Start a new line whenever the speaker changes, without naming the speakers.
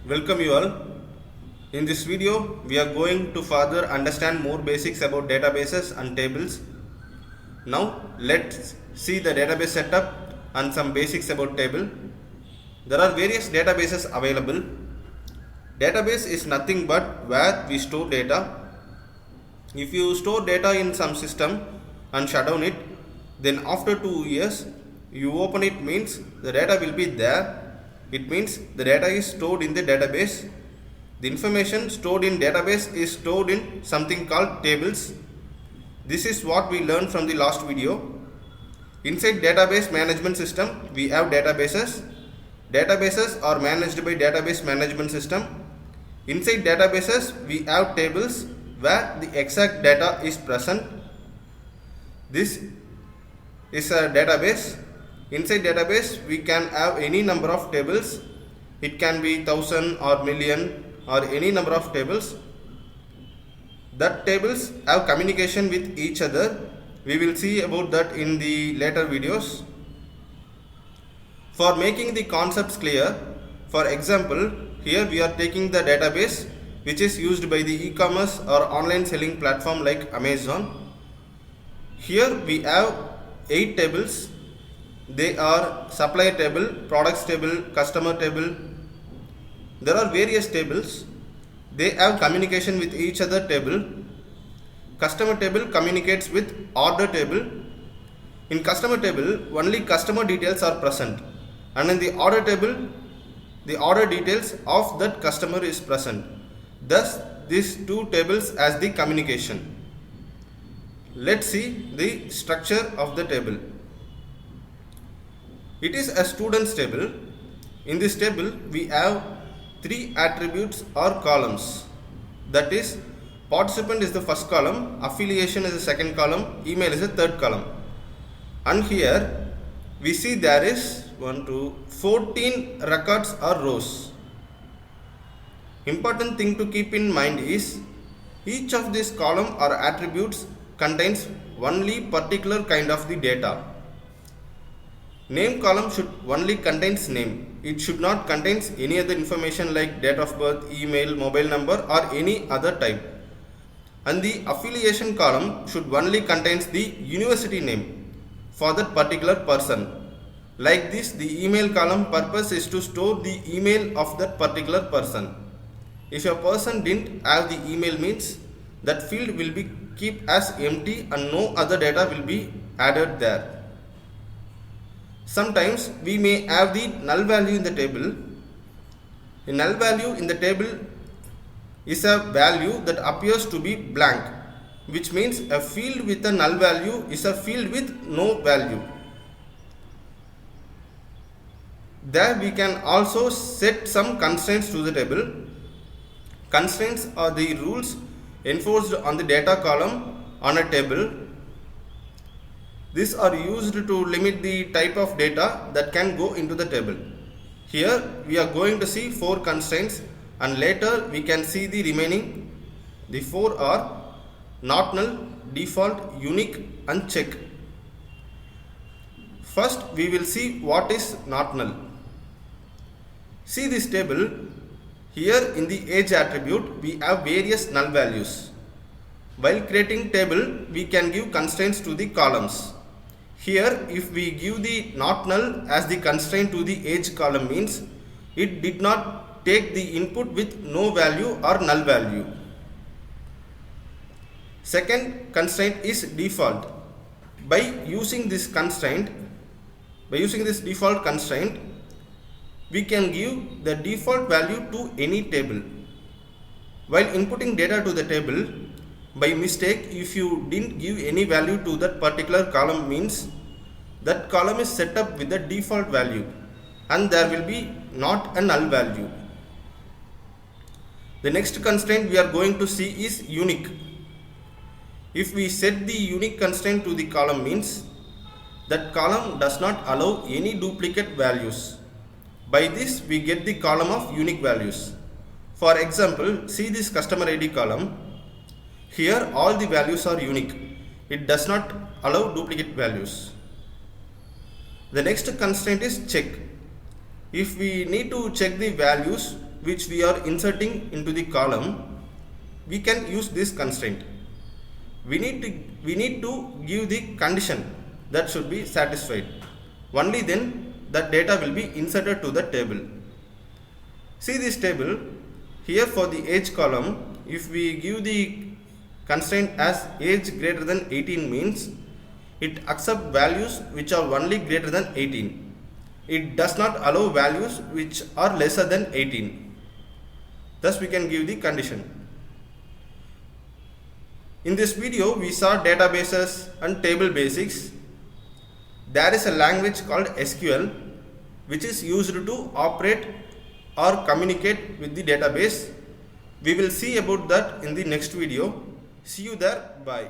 Welcome you all. In this video, we are going to further understand more basics about databases and tables. Now, let's see the database setup and some basics about table. There are various databases available. Database is nothing but where we store data. If you store data in some system and shut down it, then after 2 years, you open it means the data will be there. It means the data is stored in the database. The information stored in database is stored in something called tables. This is what we learned from the last video. Inside database management system, we have databases. Databases are managed by database management system. Inside databases, we have tables where the exact data is present. This is a database. Inside database, we can have any number of tables. It can be 1000 or million or any number of tables. That tables have communication with each other. We will see about that in the later videos. For making the concepts clear, for example, here we are taking the database which is used by the e-commerce or online selling platform like Amazon. Here we have 8 tables. They are supplier table, products table, customer table. There are various tables. They have communication with each other table. Customer table communicates with order table. In customer table, only customer details are present, and in the order table, the order details of that customer is present. Thus, these two tables as the communication. Let's see the structure of the table. It is a students table. In this table, we have 3 attributes or columns. That is, participant is the first column, affiliation is the second column, email is the third column. And here we see there is 14 records or rows. Important thing to keep in mind is each of these column or attributes contains only particular kind of the data. Name column should only contains name. It should not contains any other information like date of birth, email, mobile number or any other type. And the affiliation column should only contains the university name for that particular person. Like this, the email column purpose is to store the email of that particular person. If a person didn't have the email means that field will be keep as empty and no other data will be added there. Sometimes we may have the null value in the table. The null value in the table is a value that appears to be blank, which means a field with a null value is a field with no value. There we can also set some constraints to the table. Constraints are the rules enforced on the data column on a table. These are used to limit the type of data that can go into the table. Here we are going to see 4 constraints and later we can see the remaining. The 4 are not null, default, unique and check. First we will see what is not null. See this table. Here in the age attribute we have various null values. While creating table we can give constraints to the columns. Here if we give the not null as the constraint to the age column means it did not take the input with no value or null value. Second constraint is default. By using this default constraint, we can give the default value to any table. While inputting data to the table, by mistake if you didn't give any value to that particular column means that column is set up with the default value and there will be not a null value. The next constraint we are going to see is unique. If we set the unique constraint to the column means that column does not allow any duplicate values. By this we get the column of unique values. For example, see this customer ID column. Here all the values are unique. It does not allow duplicate values. The next constraint is check. If we need to check the values which we are inserting into the column, we can use this constraint. We need to give the condition that should be satisfied. Only then that data will be inserted to the table. See this table here. For the age column, if we give the constraint as age greater than 18 means it accepts values which are only greater than 18. It does not allow values which are lesser than 18. Thus we can give the condition. In this video we saw databases and table basics. There is a language called SQL which is used to operate or communicate with the database. We will see about that in the next video. See you there. Bye.